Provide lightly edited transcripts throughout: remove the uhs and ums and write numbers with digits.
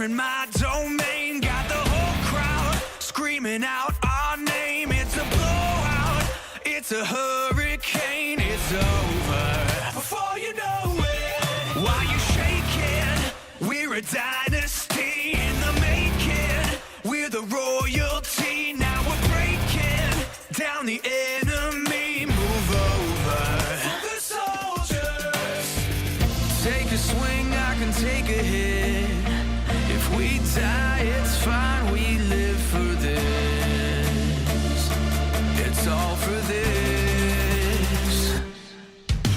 in my domain, got the whole crowd screaming out our name. It's a blowout, it's a hurricane, it's over before you know it. While you shaking, we're a dynasty in the making. We're the royalty, now we're breaking down the enemy. Move over for the soldiers. Take a swing, I can take a hit. If we die, it's fine, we live for this. It's all for this.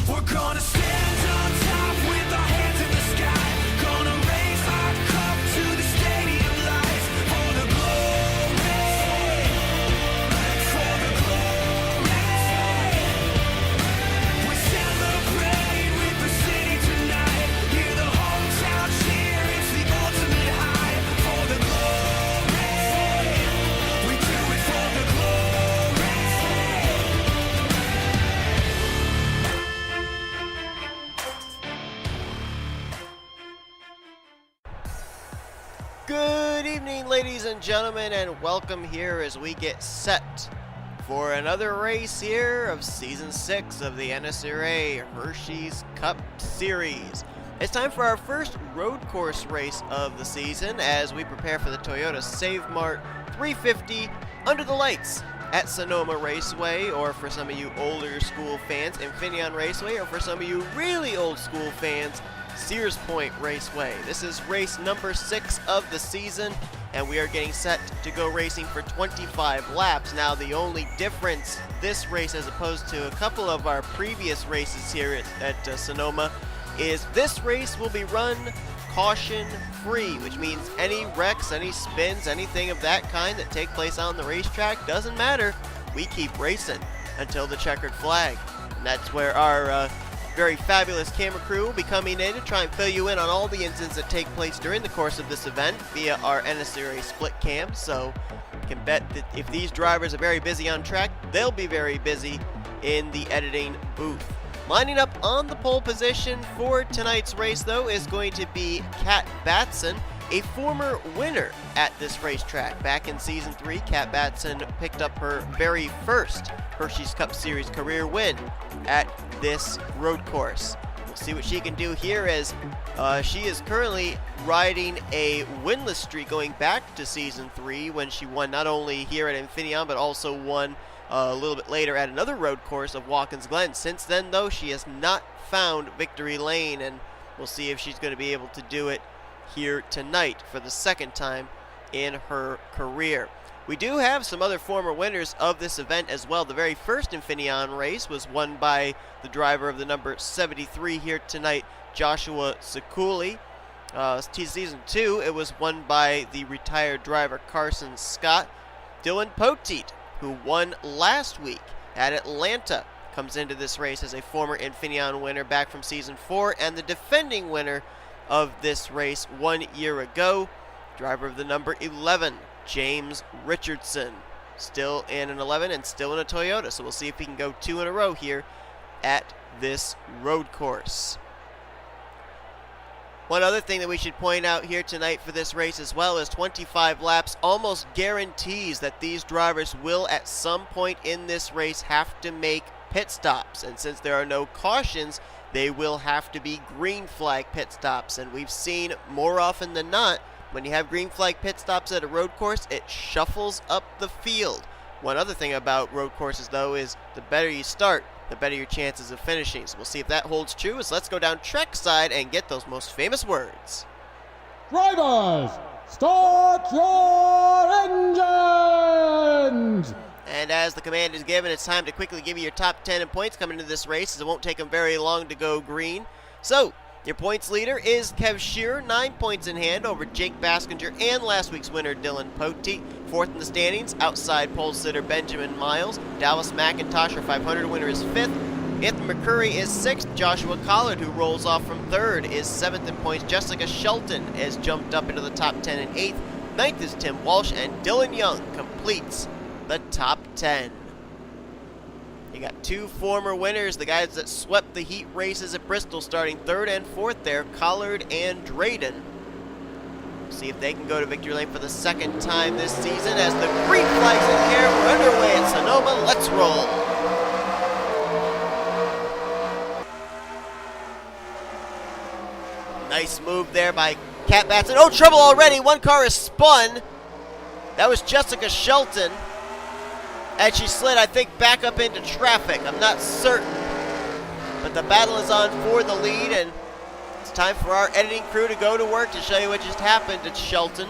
We're gonna stand on top with our hands in the sky. Gonna raise our cup to the stadium lights. For the glory, for the glory. We celebrate with the city tonight. Hear the hometown cheer, it's the ultimate high. For the glory, we do it for the glory. Good evening, ladies and gentlemen, and welcome here as we get set for another race here of Season 6 of the NNSCRA Hersheys Cup Series. It's time for our first road course race of the season as we prepare for the Toyota Save Mart 350 under the lights at Sonoma Raceway, or for some of you older school fans, Infineon Raceway, or for some of you really old school fans, Sears Point Raceway. This is race number 6 of the season, and we are getting set to go racing for 25 laps. Now, the only difference this race as opposed to a couple of our previous races here at Sonoma is this race will be run caution-free, which means any wrecks, any spins, anything of that kind that take place on the racetrack, doesn't matter. We keep racing until the checkered flag. And that's where our very fabulous camera crew will be coming in to try and fill you in on all the incidents that take place during the course of this event via our NNSCRA split cam. So you can bet that if these drivers are very busy on track, they'll be very busy in the editing booth. Lining up on the pole position for tonight's race, though, is going to be Kat Batson, a former winner at this racetrack. Back in Season 3, Kat Batson picked up her very first Hersheys Cup Series career win at this road course. We'll see what she can do here as she is currently riding a winless streak going back to Season 3 when she won not only here at Infineon but also won a little bit later at another road course of Watkins Glen. Since then, though, she has not found victory lane, and we'll see if she's going to be able to do it here tonight for the second time in her career. We do have some other former winners of this event as well. The very first Infineon race was won by the driver of the number 73 here tonight, Joshua Ciculli. Season 2, it was won by the retired driver Carson Scott. D Poteet, who won last week at Atlanta, comes into this race as a former Infineon winner back from Season 4 and the defending winner of this race 1 year ago. Driver of the number 11, James Richardson, still in an 11 and still in a Toyota, so we'll see if he can go 2 in a row here at this road course. One other thing that we should point out here tonight for this race as well is 25 laps almost guarantees that these drivers will at some point in this race have to make pit stops, and since there are no cautions, they will have to be green flag pit stops, and we've seen more often than not when you have green flag pit stops at a road course, it shuffles up the field. One other thing about road courses, though, is the better you start, the better your chances of finishing. So we'll see if that holds true. So let's go down track side and get those most famous words. Drivers, start your engines! And as the command is given, it's time to quickly give you your top 10 in points coming into this race, as it won't take them very long to go green. So, your points leader is K Shearer, 9 points in hand over Jake Baskinger and last week's winner D Poteet. Fourth in the standings, outside pole sitter Benjamin Miles. Dallas McIntosh, our 500 winner, is fifth. A McCrury is sixth. Joshua Collard, who rolls off from third, is seventh in points. Jessica Shelton has jumped up into the top 10 in eighth. Ninth is Tim Walsh, and Dylan Young completes the top 10. You got two former winners, the guys that swept the heat races at Bristol, starting third and fourth there, Collard and Drayton. See if they can go to victory lane for the second time this season as the green flag's in the air. We're underway at Sonoma. Let's roll. Nice move there by Kat Batson. Oh, trouble already. One car is spun. That was J Shelton. And she slid, I think, back up into traffic. I'm not certain. But the battle is on for the lead, and it's time for our editing crew to go to work to show you what just happened to Shelton.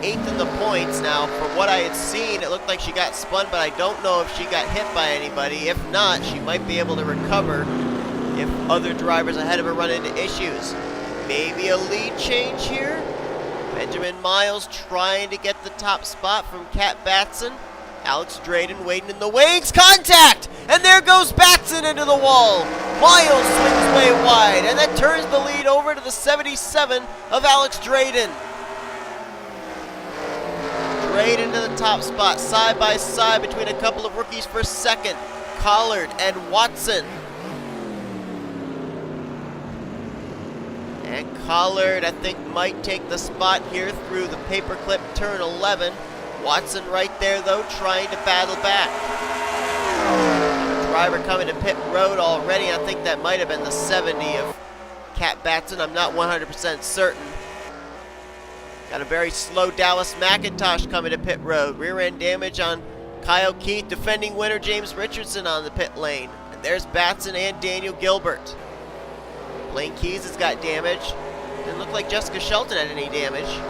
8th in the points. Now, from what I had seen, it looked like she got spun, but I don't know if she got hit by anybody. If not, she might be able to recover if other drivers ahead of her run into issues. Maybe a lead change here. Benjamin Miles trying to get the top spot from Kat Batson. Alex Drayton waiting in the wings. Contact! And there goes Batson into the wall. Miles swings way wide, and that turns the lead over to the 77 of Alex Drayton. Drayton to the top spot, side by side between a couple of rookies for second. Collard and Watson. And Collard, I think, might take the spot here through the paperclip turn 11. Watson right there, though, trying to battle back. Driver coming to pit road already. I think that might have been the 70 of Kat Batson. I'm not 100% certain. Got a very slow Dallas McIntosh coming to pit road. Rear end damage on Kyle Keith. Defending winner James Richardson on the pit lane. And there's Batson and Daniel Gilbert. Blaine Keys has got damage. Didn't look like J Shelton had any damage.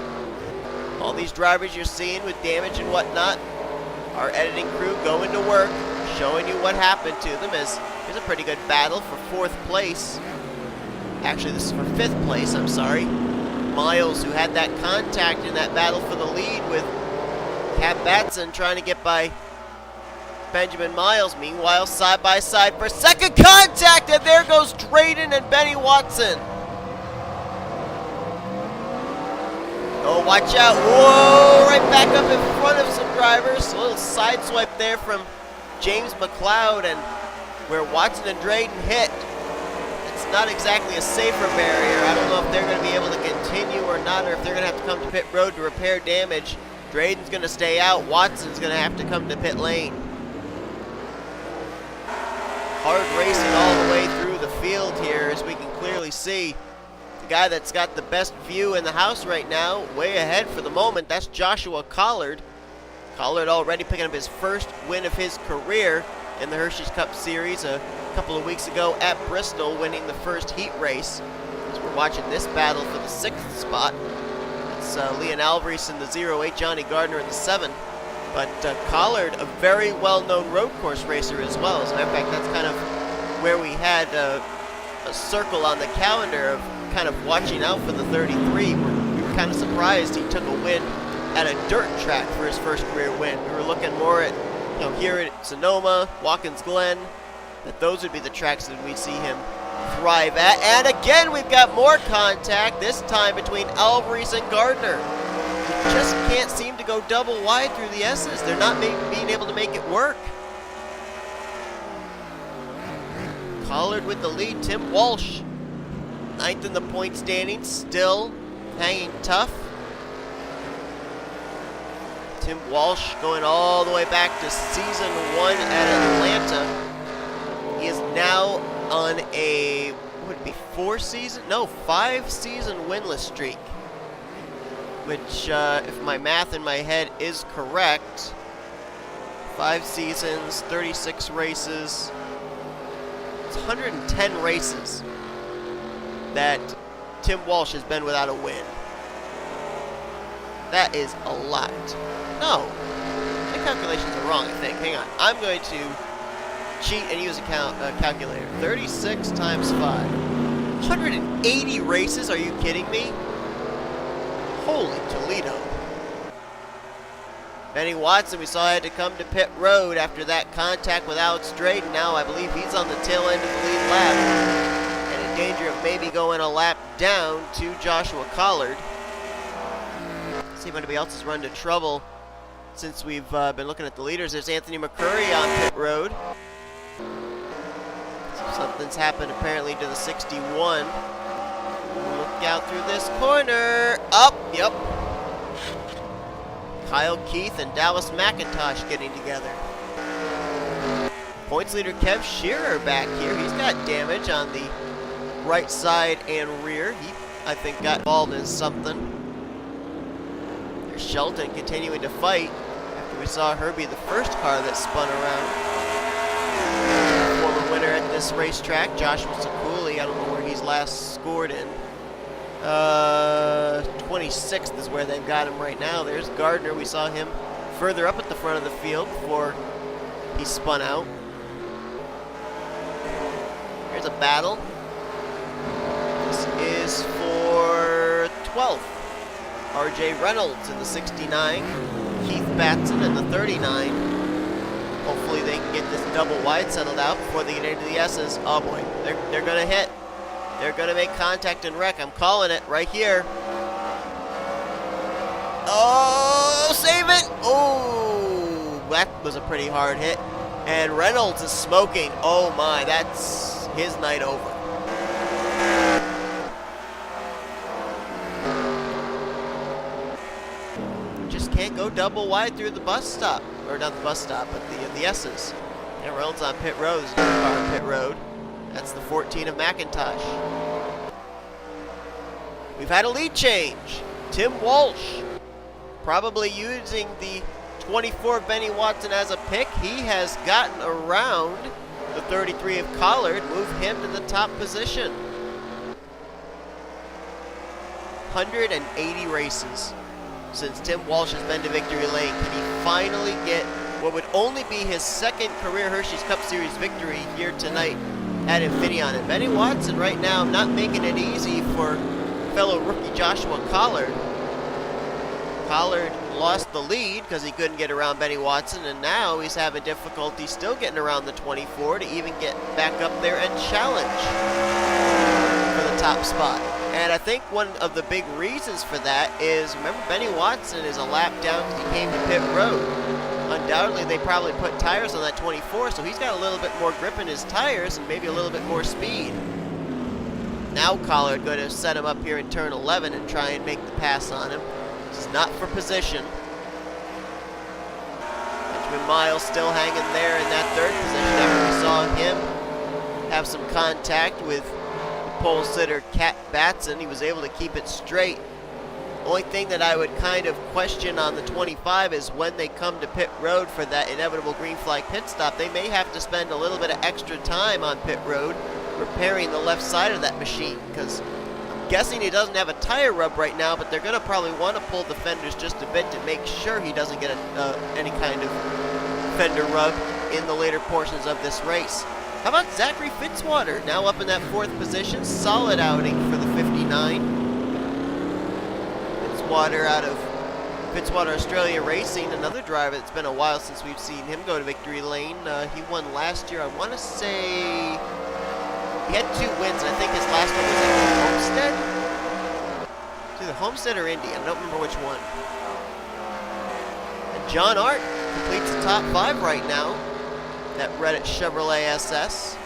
All these drivers you're seeing with damage and whatnot, our editing crew going to work, showing you what happened to them. As here's a pretty good battle for 4th place. Actually, this is for 5th place, I'm sorry. Miles, who had that contact in that battle for the lead with Kat Batson, trying to get by Benjamin Miles. Meanwhile, side by side for second contact, and there goes Drayton and Benny Watson. Oh, watch out. Whoa, right back up in front of some drivers. A little side swipe there from J McCloud, and where Watson and Drayton hit. It's not exactly a safer barrier. I don't know if they're going to be able to continue or not, or if they're going to have to come to pit road to repair damage. Drayton's going to stay out. Watson's going to have to come to pit lane. Hard racing all the way through the field here, as we can clearly see. The guy that's got the best view in the house right now, way ahead for the moment, that's Joshua Collard. Collard already picking up his first win of his career in the Hersheys Cup Series a couple of weeks ago at Bristol, winning the first heat race. As we're watching this battle for the 6th spot. It's L Alvarise in the 08, Johnny Gardner in the 7. But Collard, a very well-known road course racer as well. As a matter of fact, that's kind of where we had a circle on the calendar of kind of watching out for the 33. We were kind of surprised he took a win at a dirt track for his first career win. We were looking more at, here at Sonoma, Watkins Glen, that those would be the tracks that we'd see him thrive at. And again, we've got more contact, this time between Alvarise and Gardner. He just can't seem to go double wide through the S's. They're not being able to make it work. Collard with the lead. Tim Walsh, 9th in the point standings, still hanging tough. Tim Walsh going all the way back to season 1 at Atlanta. He is now on a, what would it be, 5-season winless streak. Which, if my math in my head is correct, 5 seasons, 36 races, it's 110 races that Tim Walsh has been without a win. That is a lot. No, my calculations are wrong, I think. Hang on. I'm going to cheat and use a calculator. 36 times 5. 180 races? Are you kidding me? Holy Toledo. Benny Watson, we saw, had to come to pit road after that contact with Alex Drayton. Now I believe he's on the tail end of the lead lap and in danger of maybe going a lap down to Joshua Collard. See if anybody else has run into trouble since we've been looking at the leaders. There's Anthony McCrury on pit road. So something's happened apparently to the 61. Looked out through this corner. Up, yep. Kyle Keith and Dallas McIntosh getting together. Points leader K Shearer back here. He's got damage on the right side and rear. He, I think, got involved in something. There's Shelton continuing to fight after we saw her be the first car that spun around. Former winner at this racetrack, Joshua Ciculli. I don't know where he's last scored in. 26th is where they've got him right now. There's Gardner. We saw him further up at the front of the field before he spun out. Here's a battle. This is for 12th. R Reynolds in the 69. Keith Batson in the 39. Hopefully they can get this double wide settled out before they get into the S's. Oh boy, they're gonna hit. They're gonna make contact and wreck. I'm calling it right here. Oh, save it! Oh, that was a pretty hard hit. And Reynolds is smoking. Oh my, that's his night over. Just can't go double wide through the bus stop. Or not the bus stop, but the S's. And Reynolds on pit road. There's another car on pit road. That's the 14 of McIntosh. We've had a lead change. Tim Walsh probably using the 24 of Benny Watson as a pick. He has gotten around the 33 of Collard, move him to the top position. 180 races since Tim Walsh has been to victory lane. Can he finally get what would only be his second career Hersheys Cup Series victory here tonight at Infineon? And Benny Watson right now not making it easy for fellow rookie Joshua Collard. Collard lost the lead because he couldn't get around Benny Watson, and now he's having difficulty still getting around the 24 to even get back up there and challenge for the top spot. And I think one of the big reasons for that is, remember, Benny Watson is a lap down because he came to pit road. Undoubtedly, they probably put tires on that 24, so he's got a little bit more grip in his tires and maybe a little bit more speed. Now Collard going to set him up here in turn 11 and try and make the pass on him. This is not for position. Benjamin Miles still hanging there in that third position after we saw him have some contact with pole sitter Kat Batson. He was able to keep it straight. Only thing that I would kind of question on the 25 is when they come to pit road for that inevitable green flag pit stop, they may have to spend a little bit of extra time on pit road repairing the left side of that machine, because I'm guessing he doesn't have a tire rub right now, but they're going to probably want to pull the fenders just a bit to make sure he doesn't get any kind of fender rub in the later portions of this race. How about Zachary Fitzwater, now up in that fourth position? Solid outing for the 59. Fitzwater out of Fitzwater Australia Racing, another driver. It's been a while since we've seen him go to victory lane. He won last year. I want to say he had 2 wins, and I think his last one was at Homestead. It's either Homestead or Indy. I don't remember which one. And J Arndt completes the top 5 right now. That Reddit Chevrolet SS.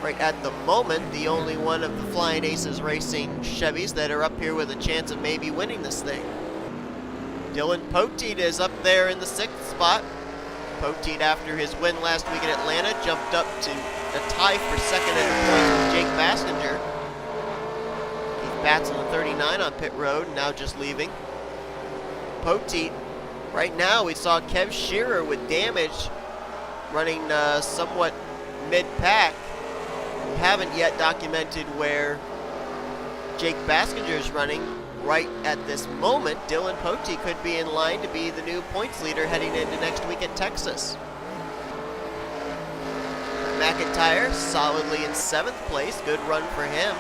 Right at the moment, the only one of the Flying Aces Racing Chevys that are up here with a chance of maybe winning this thing. Dylan Poteet is up there in the 6th spot. Poteet, after his win last week in Atlanta, jumped up to a tie for second in the points with Jake Baskinger. Keith Batson on 39 on pit road, now just leaving. Poteet, right now we saw K Shearer with damage running somewhat mid-pack. We haven't yet documented where Jake Baskinger is running. Right at this moment, Dylan Poteet could be in line to be the new points leader heading into next week at Texas. McIntyre solidly in 7th place. Good run for him.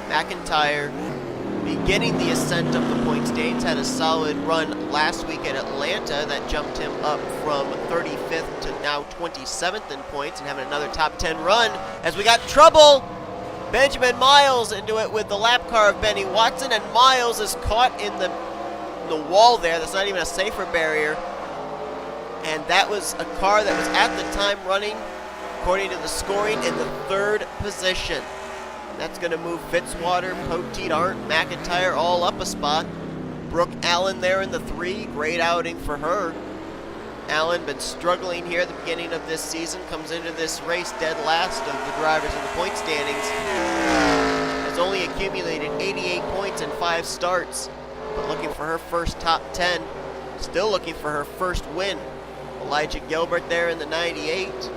McIntyre beginning the ascent of the points gains. Had a solid run last week at Atlanta that jumped him up from 35th to now 27th in points and having another top 10 run as we got trouble. Benjamin Miles into it with the lap car of Benny Watson, and Miles is caught in the wall there. That's not even a safer barrier. And that was a car that was at the time running, according to the scoring, in the 3rd position. That's going to move Fitzwater, Poteet, Arndt, McIntyre all up a spot. Brooke Allan there in the 3. Great outing for her. Allan been struggling here at the beginning of this season. Comes into this race dead last of the drivers in the point standings. Has only accumulated 88 points in 5 starts. But looking for her first top 10. Still looking for her first win. J Gilbert there in the 98.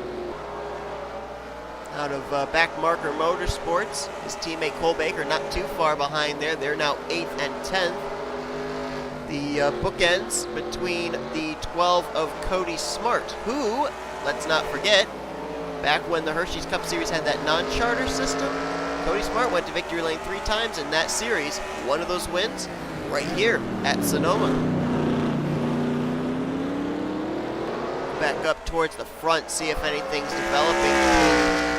Out of Backmarker Motorsports. His teammate Cole Baker not too far behind there. They're now 8th and 10th. The bookends between the 12 of Cody Smart, who, let's not forget, back when the Hersheys Cup Series had that non-charter system, Cody Smart went to victory lane 3 times in that series. One of those wins right here at Sonoma. Back up towards the front, see if anything's developing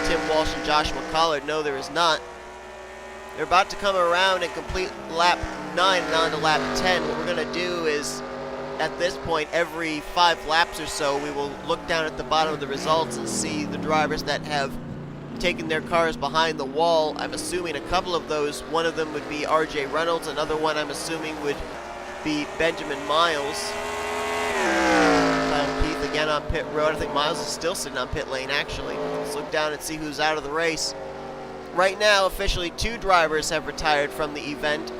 between Tim Walsh and Josh McCloud. No, there is not. They're about to come around and complete lap 9 and on to lap 10. What we're going to do is, at this point, every 5 laps or so, we will look down at the bottom of the results and see the drivers that have taken their cars behind the wall. I'm assuming a couple of those, one of them would be R.J. Reynolds, another one I'm assuming would be Benjamin Miles. Kyle Keith again on pit road. I think Miles is still sitting on pit lane, actually. Let's look down and see who's out of the race. Right now, officially 2 drivers have retired from the event.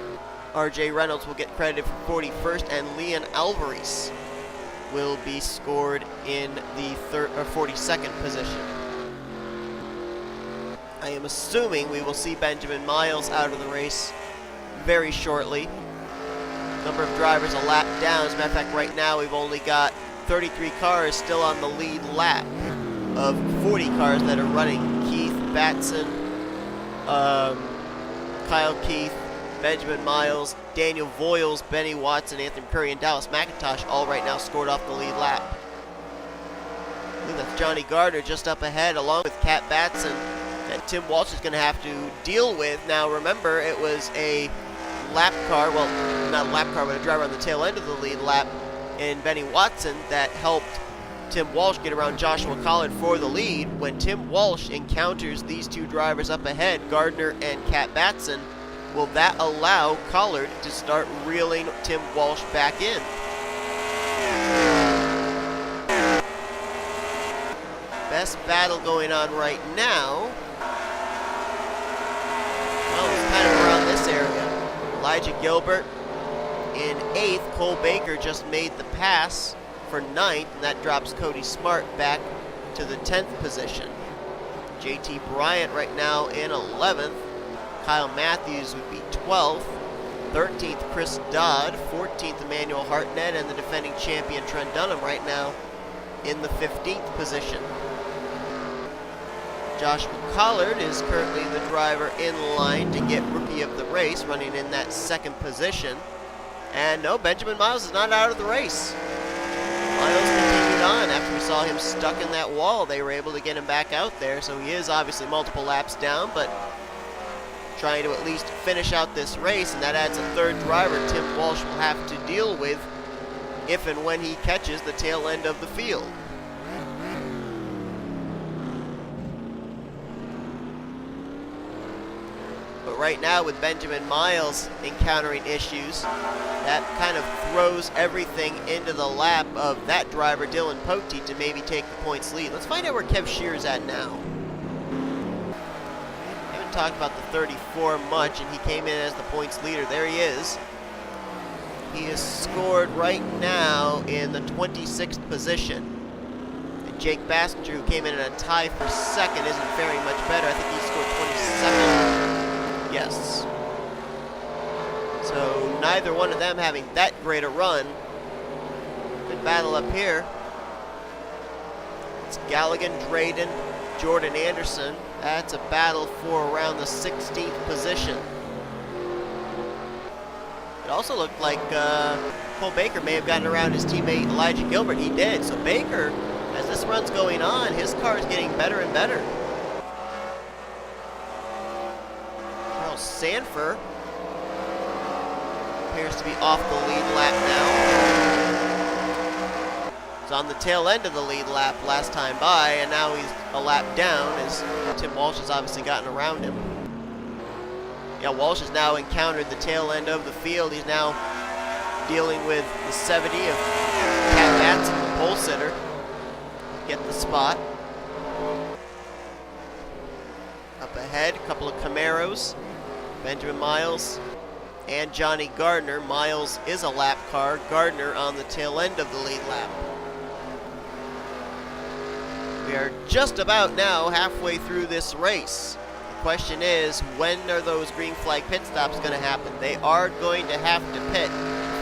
R.J. Reynolds will get credited for 41st, and L Alvarise will be scored in the 42nd position. I am assuming we will see Benjamin Miles out of the race very shortly. Number of drivers a lap down. As a matter of fact, right now we've only got 33 cars still on the lead lap of 40 cars that are running. Keith Batson, Kyle Keith, Benjamin Miles, Daniel Voyles, Benny Watson, Anthony McCrury, and Dallas McIntosh all right now scored off the lead lap. I think that's J Gardner just up ahead, along with Kat Batson, that T Walch is going to have to deal with. Now remember, it was a lap car, well, not a lap car, but a driver on the tail end of the lead lap in Benny Watson that helped T Walch get around Joshua Collard for the lead. When T Walch encounters these 2 drivers up ahead, Gardner and Kat Batson, will that allow Collard to start reeling T Walch back in? Best battle going on right now. Well, it's kind of around this area. J Gilbert in 8th. Cole Baker just made the pass for 9th, and that drops Cody Smart back to the 10th position. JT Bryant right now in 11th. Kyle Mathews would be 12th. 13th, Chris Dodd. 14th, Emmanuel Hartnett, and the defending champion Trent Dunham right now in the 15th position. Josh McCloud is currently the driver in line to get Rookie of the Race, running in that 2nd position. And no, Benjamin Miles is not out of the race. Miles continued on after we saw him stuck in that wall. They were able to get him back out there, so he is obviously multiple laps down, but trying to at least finish out this race, and that adds a 3rd driver T Walch will have to deal with if and when he catches the tail end of the field. But right now, with Benjamin Miles encountering issues, that kind of throws everything into the lap of that driver, Dylan Poteet, to maybe take the points lead. Let's find out where Kev Shearer's at now. Haven't talked about the 34 much, and he came in as the points leader. There he is. He is scored right now in the 26th position. And Jake Bassinger, who came in a tie for 2nd, isn't faring much better. I think he scored 22nd. Yes. So neither one of them having that great a run. Good battle up here. It's Gallighan, Drayton, Jordan Anderson. That's a battle for around the 16th position. It also looked like Cole Baker may have gotten around his teammate J Gilbert. He did. So Baker, as this run's going on, his car is getting better and better. Sandfer appears to be off the lead lap now. He's on the tail end of the lead lap last time by, and now he's a lap down as T Walch has obviously gotten around him. Yeah, Walsh has now encountered the tail end of the field. He's now dealing with the 70 of Kat Batson, the pole sitter. Get the spot. Up ahead, a couple of Camaros. Benjamin Miles and Johnny Gardner. Miles is a lap car. Gardner on the tail end of the lead lap. We are just about now halfway through this race. The question is, when are those green flag pit stops going to happen? They are going to have to pit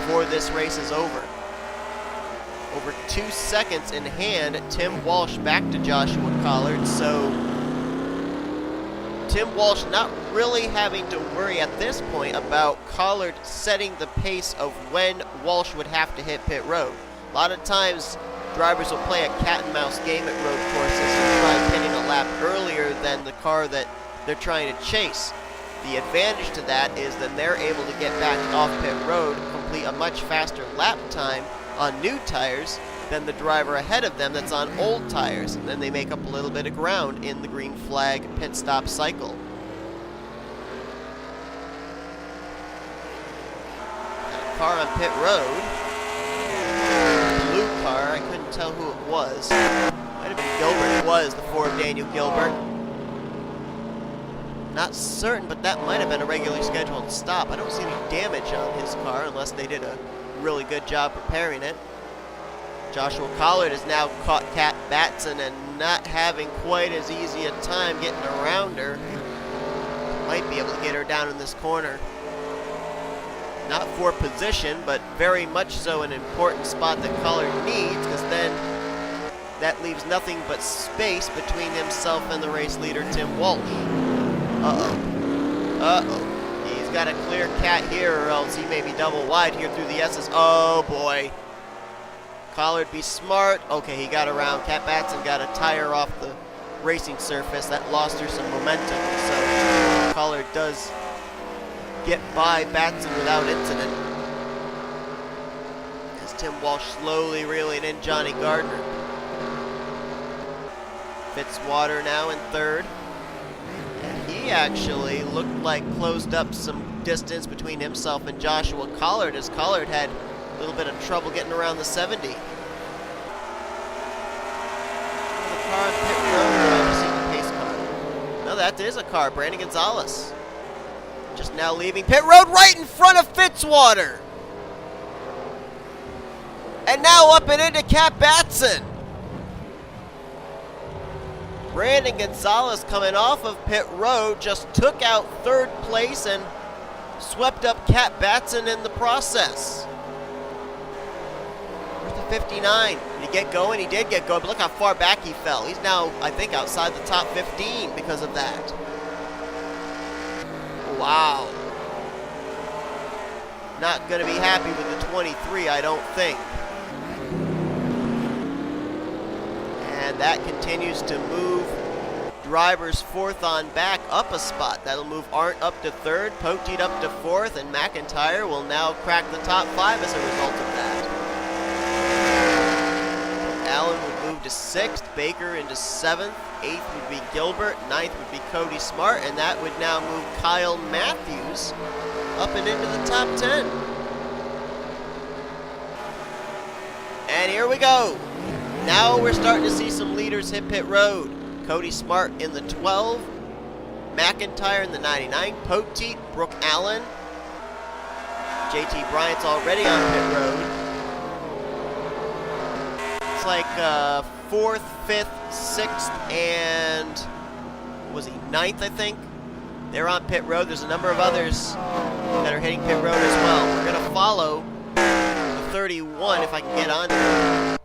before this race is over. Over 2 seconds in hand, Tim Walsh back to Joshua Collard, so Tim Walsh not really having to worry at this point about Collard setting the pace of when Walsh would have to hit pit road. A lot of times, drivers will play a cat and mouse game at road courses and try pitting a lap earlier than the car that they're trying to chase. The advantage to that is that they're able to get back off pit road, complete a much faster lap time on new tires than the driver ahead of them that's on old tires, and then they make up a little bit of ground in the green flag pit stop cycle. Got a car on pit road. Blue car, I couldn't tell who it was. Might have been Gilbert. It was the Ford Daniel Gilbert. Not certain, but that might have been a regularly scheduled stop. I don't see any damage on his car unless they did a really good job preparing it. Joshua Collard has now caught Kat Batson and not having quite as easy a time getting around her. Might be able to get her down in this corner. Not for position, but very much so an important spot that Collard needs, because then that leaves nothing but space between himself and the race leader, Tim Walsh. Uh-oh. Uh-oh. He's got to clear Kat here, or else he may be double wide here through the S's. Oh, boy. Collard be smart. Okay, he got around. Kat Batson got a tire off the racing surface. That lost her some momentum. So Collard does get by Batson without incident. As Tim Walsh slowly reeling in Johnny Gardner. Fitzwater now in third. And he actually looked like closed up some distance between himself and Joshua Collard, as Collard had a little bit of trouble getting around the 70. The car on pit road, or I just see the pace car? No, that is a car. Brandon Gonzales. Just now leaving pit road right in front of Fitzwater. And now up and into Kat Batson. Brandon Gonzales coming off of pit road just took out third place and swept up Kat Batson in the process. 59. Did he get going? He did get going, but look how far back he fell. He's now, I think, outside the top 15 because of that. Wow. Not going to be happy with the 23, I don't think. And that continues to move drivers fourth on back up a spot. That'll move Arndt up to third, Poteet up to fourth, and McIntyre will now crack the top 5 as a result of that. Allan would move to 6th, Baker into 7th, 8th would be Gilbert, 9th would be Cody Smart, and that would now move Kyle Mathews up and into the top 10. And here we go. Now we're starting to see some leaders hit pit road. Cody Smart in the 12, McIntyre in the 99, Poteet, Brooke Allen, JT Bryant's already on pit road. It's like 4th, 5th, 6th, and what was he, 9th, I think? They're on pit road. There's a number of others that are hitting pit road as well. We're going to follow the 31 if I can get onto him,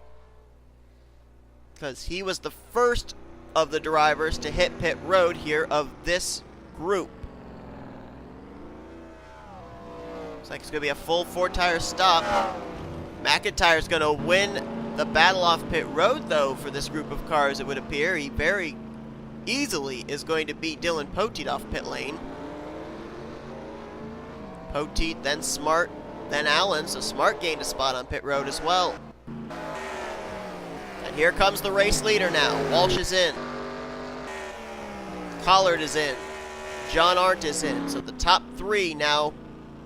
because he was the first of the drivers to hit pit road here of this group. Looks like it's going to be a full 4-tire stop. McIntyre's going to win the battle off pit road, though, for this group of cars, it would appear. He very easily is going to beat Dylan Poteet off pit lane. Poteet, then Smart, then Allan, so Smart gained a spot on pit road as well. And here comes the race leader now. Walsh is in. Collard is in. J Arndt is in. So the top 3 now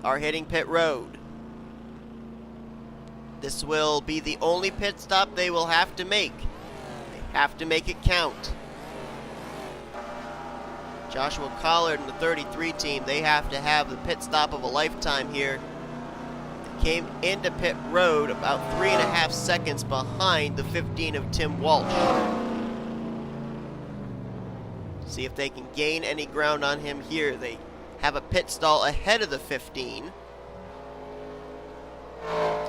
are hitting pit road. This will be the only pit stop they will have to make. They have to make it count. Joshua Collard and the 33 team, they have to have the pit stop of a lifetime here. They came into pit road about 3.5 seconds behind the 15 of Tim Walch. See if they can gain any ground on him here. They have a pit stall ahead of the 15.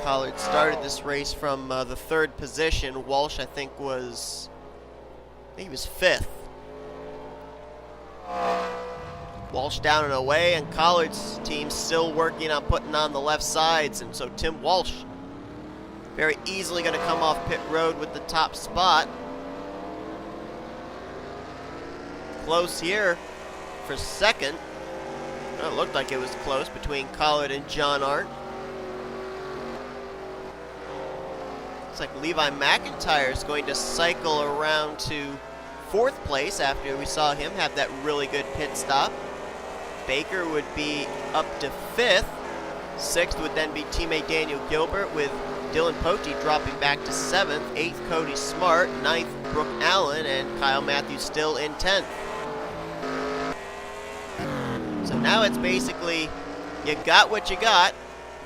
Collard started this race from the 3rd position. Walsh, I think he was 5th. Walsh down and away, and Collard's team still working on putting on the left sides, and so Tim Walsh very easily going to come off pit road with the top spot. Close here for 2nd. Well, it looked like it was close between Collard and J Arndt. Looks like Levi McIntyre is going to cycle around to 4th place after we saw him have that really good pit stop. Baker would be up to 5th. 6th would then be teammate Daniel Gilbert, with Dylan Poteet dropping back to 7th. 8th, Cody Smart. 9th, Brooke Allen, and Kyle Mathews still in 10th. So now it's basically, you got what you got,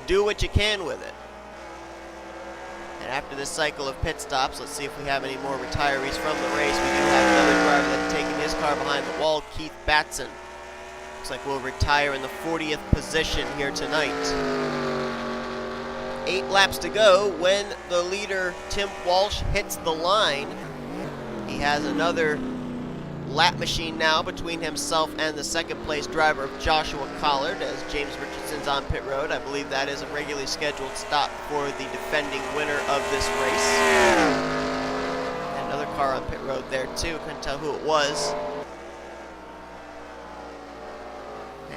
do what you can with it. And after this cycle of pit stops, let's see if we have any more retirees from the race. We do have another driver that's taking his car behind the wall, K Batson. Looks like we'll retire in the 40th position here tonight. 8 laps to go when the leader, Tim Walsh, hits the line. He has another lap machine now between himself and the 2nd place driver of Joshua Collard, as James Richardson's on pit road. I believe that is a regularly scheduled stop for the defending winner of this race. Another car on pit road there too, couldn't tell who it was.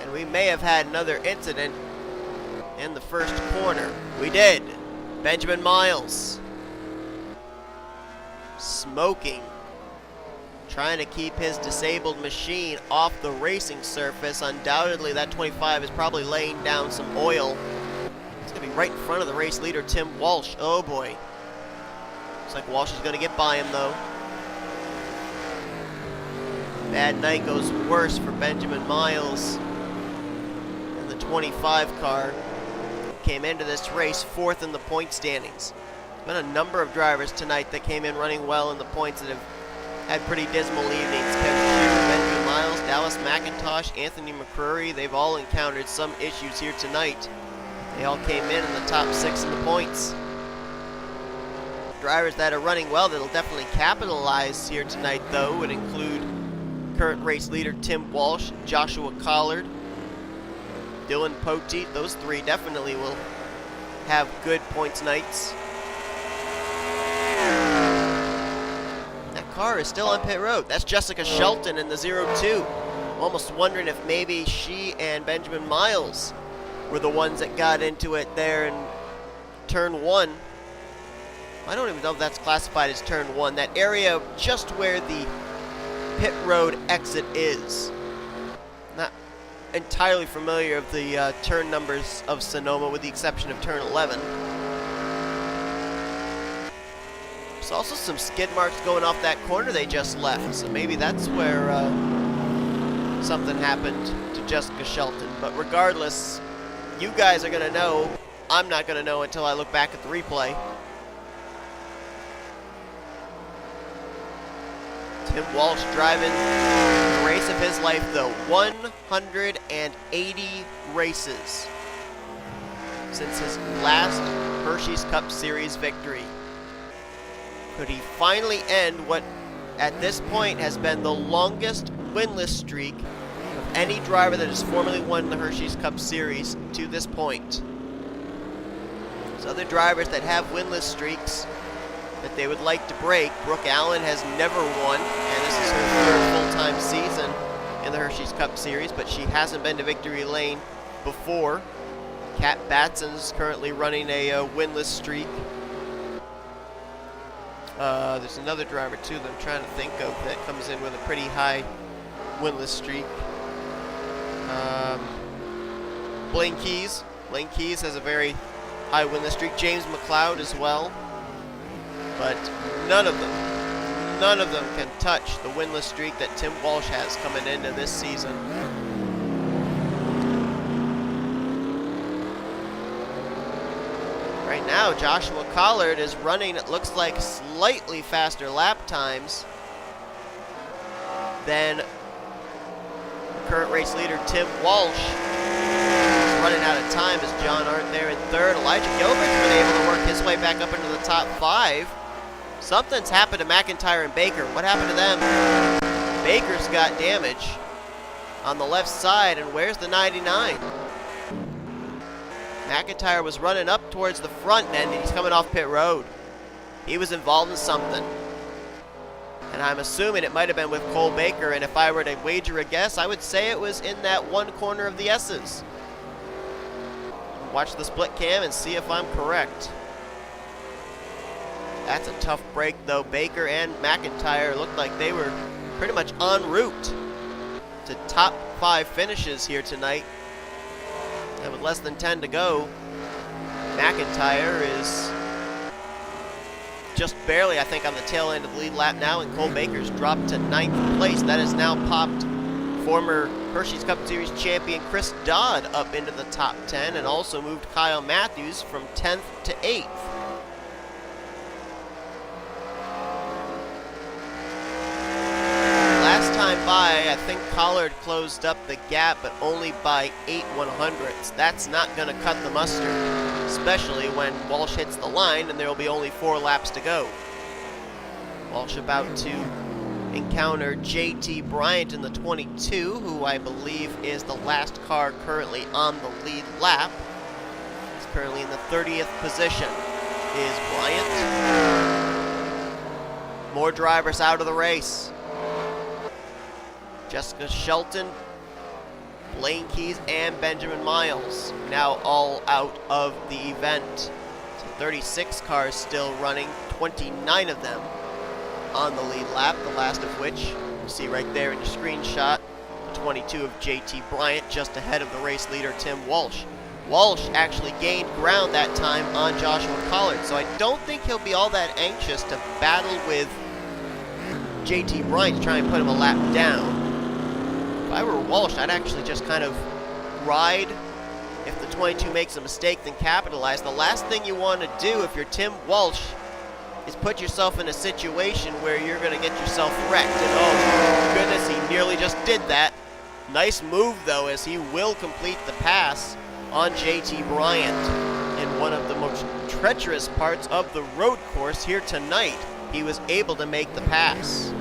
And we may have had another incident in the first corner. We did. Benjamin Miles smoking, trying to keep his disabled machine off the racing surface. Undoubtedly, that 25 is probably laying down some oil. It's going to be right in front of the race leader, Tim Walsh. Oh boy. Looks like Walsh is going to get by him, though. Bad night goes worse for Benjamin Miles in the 25 car. Came into this race 4th in the point standings. There's been a number of drivers tonight that came in running well in the points that have had pretty dismal evenings. Kevin Shearer, Benjamin Miles, Dallas McIntosh, Anthony McCrury, they've all encountered some issues here tonight. They all came in the top 6 in the points. Drivers that are running well that'll definitely capitalize here tonight, though, would include current race leader Tim Walsh, Joshua Collard, Dylan Poteet. Those 3 definitely will have good points nights. Car is still on pit road. That's Jessica Shelton in the 02. Almost wondering if maybe she and Benjamin Miles were the ones that got into it there in turn 1. I don't even know if that's classified as turn 1. That area just where the pit road exit is. Not entirely familiar with the turn numbers of Sonoma, with the exception of turn 11. There's also some skid marks going off that corner they just left, so maybe that's where something happened to Jessica Shelton. But regardless, you guys are going to know. I'm not going to know until I look back at the replay. Tim Walsh driving the race of his life, though. 180 races since his last Hersheys Cup Series victory. Could he finally end what at this point has been the longest winless streak of any driver that has formerly won the Hersheys Cup Series to this point? There's other drivers that have winless streaks that they would like to break. Brooke Allen has never won, and this is her 3rd full-time season in the Hersheys Cup Series, but she hasn't been to victory lane before. Kat Batson is currently running a winless streak. There's another driver, too, that I'm trying to think of that comes in with a pretty high winless streak. Blaine Keys. Blaine Keys has a very high winless streak. J McCloud as well. But none of them can touch the winless streak that Tim Walsh has coming into this season. Right now, Joshua Collard is running, it looks like, slightly faster lap times than current race leader Tim Walsh. He's running out of time as J Arndt there in third. Elijah Gilbert's been able to work his way back up into the top 5. Something's happened to McIntyre and Baker. What happened to them? Baker's got damage on the left side, and where's the 99? McIntyre was running up towards the front end, and he's coming off pit road. He was involved in something. And I'm assuming it might have been with Cole Baker, and if I were to wager a guess, I would say it was in that one corner of the S's. Watch the split cam and see if I'm correct. That's a tough break, though. Baker and McIntyre looked like they were pretty much en route to top 5 finishes here tonight. And with less than 10 to go, McIntyre is just barely, I think, on the tail end of the lead lap now, and Cole Baker's dropped to 9th place. That has now popped former Hersheys Cup Series champion Chris Dodd up into the top 10, and also moved K Mathews from 10th to 8th. Last time by, I think Collard closed up the gap, but only by 8/100ths. That's not going to cut the mustard, especially when Walsh hits the line and there will be only 4 laps to go. Walsh about to encounter J Bryant in the 22, who I believe is the last car currently on the lead lap. He's currently in the 30th position. Is Bryant. More drivers out of the race. J Shelton, Blaine Keys, and Benjamin Miles now all out of the event. So 36 cars still running, 29 of them on the lead lap, the last of which you see right there in your screenshot, the 22 of JT Bryant, just ahead of the race leader Tim Walsh. Walsh actually gained ground that time on Joshua Collard, so I don't think he'll be all that anxious to battle with JT Bryant to try and put him a lap down. If I were Walsh, I'd actually just kind of ride. If the 22 makes a mistake, then capitalize. The last thing you want to do if you're Tim Walsh is put yourself in a situation where you're going to get yourself wrecked. And oh goodness, he nearly just did that. Nice move, though, as he will complete the pass on JT Bryant in one of the most treacherous parts of the road course here tonight. He was able to make the pass.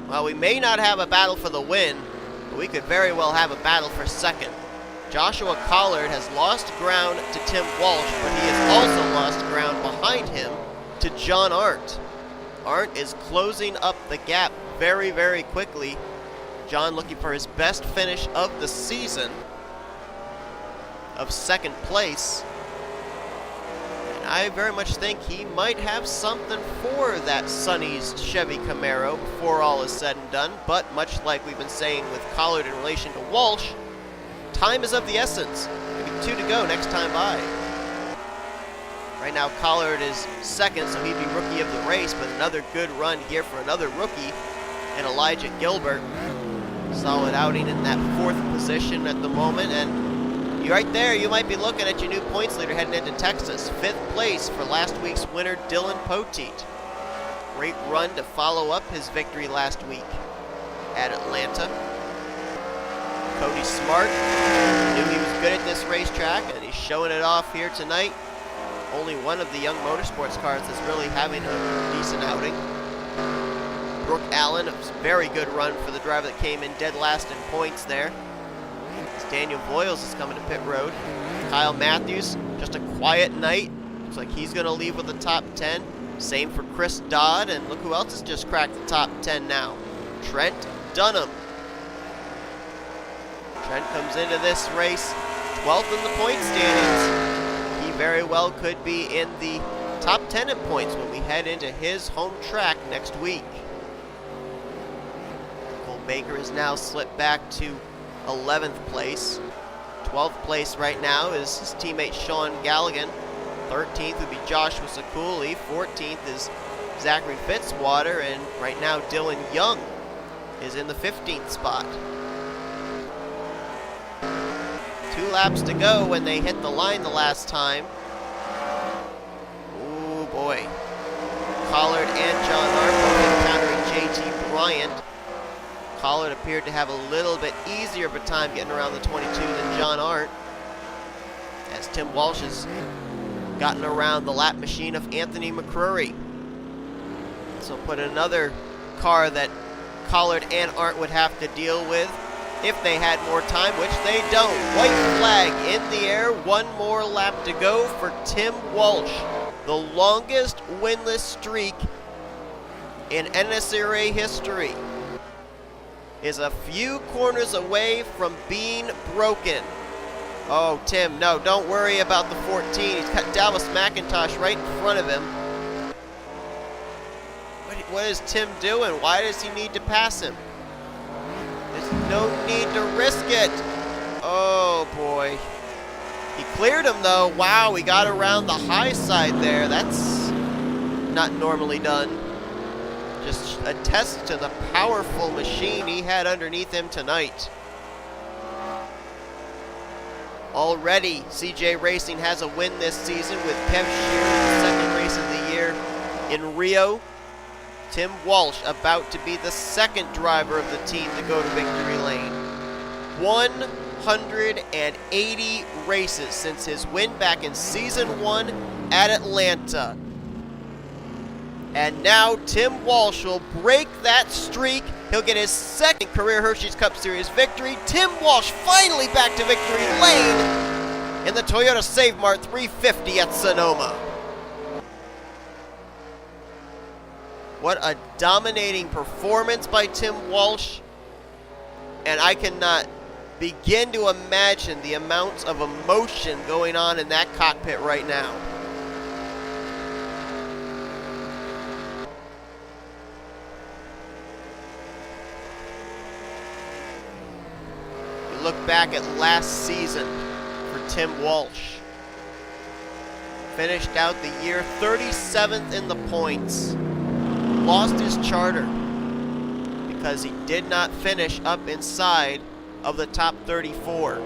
Well, we may not have a battle for the win, but we could very well have a battle for second. Joshua Collard has lost ground to Tim Walsh, but he has also lost ground behind him to J Arndt. Arndt is closing up the gap very, very quickly. John looking for his best finish of the season of 2nd place. And I very much think he might have something for that Sonny's Chevy Camaro before all is said and done. But much like we've been saying with Collard in relation to Walsh, time is of the essence. Maybe 2 to go next time by. Right now Collard is 2nd, so he'd be rookie of the race, but another good run here for another rookie, and Elijah Gilbert. Solid outing in that 4th position at the moment, and right there you might be looking at your new points leader heading into Texas. 5th place for last week's winner, D Poteet. Great run to follow up his victory last week at Atlanta. Cody Smart knew he was good at this racetrack, and he's showing it off here tonight. Only one of the young motorsports cars that's really having a decent outing. Brooke Allen, a very good run for the driver that came in dead last in points there. Daniel Voyles is coming to pit road. K Mathews, just a quiet night. Looks like he's going to leave with the top 10. Same for Chris Dodd, and look who else has just cracked the top 10 now. Trent Dunham. Trent comes into this race 12th in the point standings. He very well could be in the top 10 in points when we head into his home track next week. Cole Baker is now slipped back to 11th place. 12th place right now is his teammate Sean Gallighan. 13th would be Joshua Ciculli. 14th is Zachary Fitzwater, and right now Dylan Young is in the 15th spot. 2 laps to go when they hit the line the last time. Oh boy. Collard and John Arndt both encountering J Bryant. Collard appeared to have a little bit easier of a time getting around the 22 than John Arndt, as Tim Walsh has gotten around the lap machine of Anthony McCrury. So put another car that Collard and Arndt would have to deal with if they had more time, which they don't. White flag in the air, 1 more lap to go for Tim Walsh. The longest winless streak in NNSCRA history is a few corners away from being broken. Oh, Tim, no, don't worry about the 14. He's got Dallas McIntosh right in front of him. What is Tim doing? Why does he need to pass him? There's no need to risk it. Oh, boy. He cleared him, though. Wow, he got around the high side there. That's not normally done. Just a test to the powerful machine he had underneath him tonight. Already, CJ Racing has a win this season with K Shearer, the second race of the year in Rio. Tim Walsh about to be the second driver of the team to go to victory lane. 180 races since his win back in Season 1 at Atlanta. And now Tim Walsh will break that streak. He'll get his second career Hersheys Cup Series victory. Tim Walsh finally back to victory lane in the Toyota Save Mart 350 at Sonoma. What a dominating performance by Tim Walsh. And I cannot begin to imagine the amounts of emotion going on in that cockpit right now. Look back at last season for Tim Walsh. Finished out the year 37th in the points. Lost his charter because he did not finish up inside of the top 34.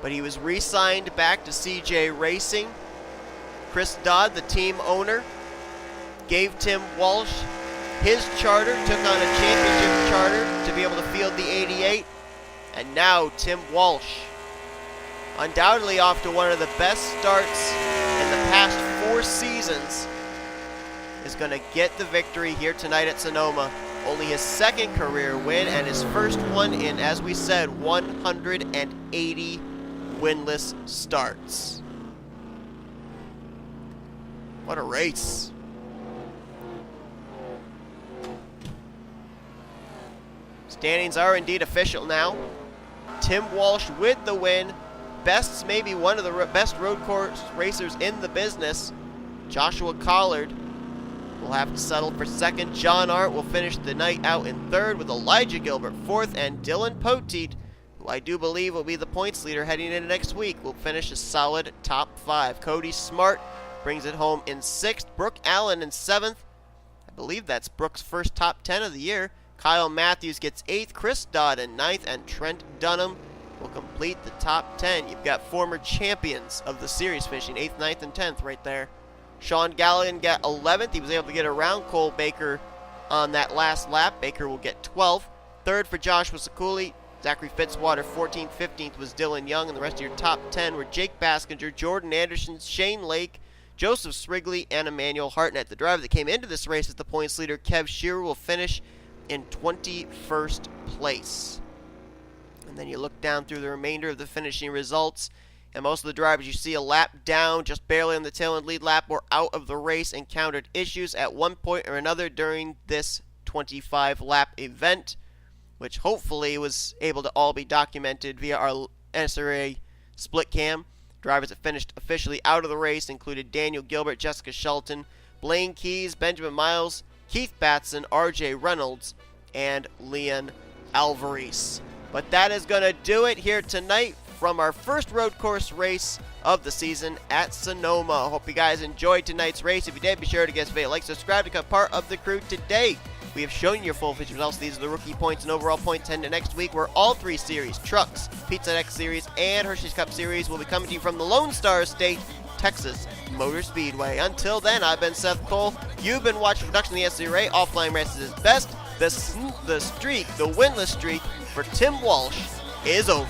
But he was re-signed back to CJ Racing. Chris Dodd, the team owner, gave Tim Walsh his charter, took on a championship charter to be able to field the 88. And now Tim Walsh, undoubtedly off to one of the best starts in the past 4 seasons, is going to get the victory here tonight at Sonoma. Only his second career win and his first one in, as we said, 180 winless starts. What a race. Standings are indeed official now. Tim Walsh with the win. Best's maybe one of the best road course racers in the business. Joshua Collard will have to settle for second. John Arndt will finish the night out in third, with J Gilbert fourth, and Dylan Poteet, who I do believe will be the points leader heading into next week, will finish a solid top 5. Cody Smart brings it home in 6th. Brooke Allen in 7th. I believe that's Brooke's first top 10 of the year. Kyle Mathews gets 8th, Chris Dodd in 9th, and Trent Dunham will complete the top 10. You've got former champions of the series finishing 8th, 9th, and 10th right there. Sean Gallighan got 11th. He was able to get around Cole Baker on that last lap. Baker will get 12th. 3rd for Joshua Ciculli. Zachary Fitzwater 14th. 15th was Dylan Young, and the rest of your top 10 were Jake Baskinger, Jordan Anderson, Shane Lake, Joseph Srigley, and Emmanuel Hartnett. The driver that came into this race as the points leader, K Shearer, will finish in 21st place. And then you look down through the remainder of the finishing results, and most of the drivers you see a lap down, just barely on the tail end lead lap, or out of the race, encountered issues at one point or another during this 25 lap event, which hopefully was able to all be documented via our NSRA split cam. Drivers that finished officially out of the race included Daniel Gilbert, Jessica Shelton, Blaine Keys, Benjamin Miles, Keith Batson, R.J. Reynolds, and L Alvarise. But that is going to do it here tonight from our first road course race of the season at Sonoma. Hope you guys enjoyed tonight's race. If you did, be sure to give us a like, subscribe to become part of the crew today. We have shown you your full feature results. These are the rookie points and overall points heading to next week, where all three series, Trucks, Pizza X Series, and Hersheys Cup Series, will be coming to you from the Lone Star State, Texas Motor Speedway. Until then, I've been Seth Cole. You've been watching production of the NNSCRA. Offline races is best. The streak, the winless streak for Tim Walsh is over.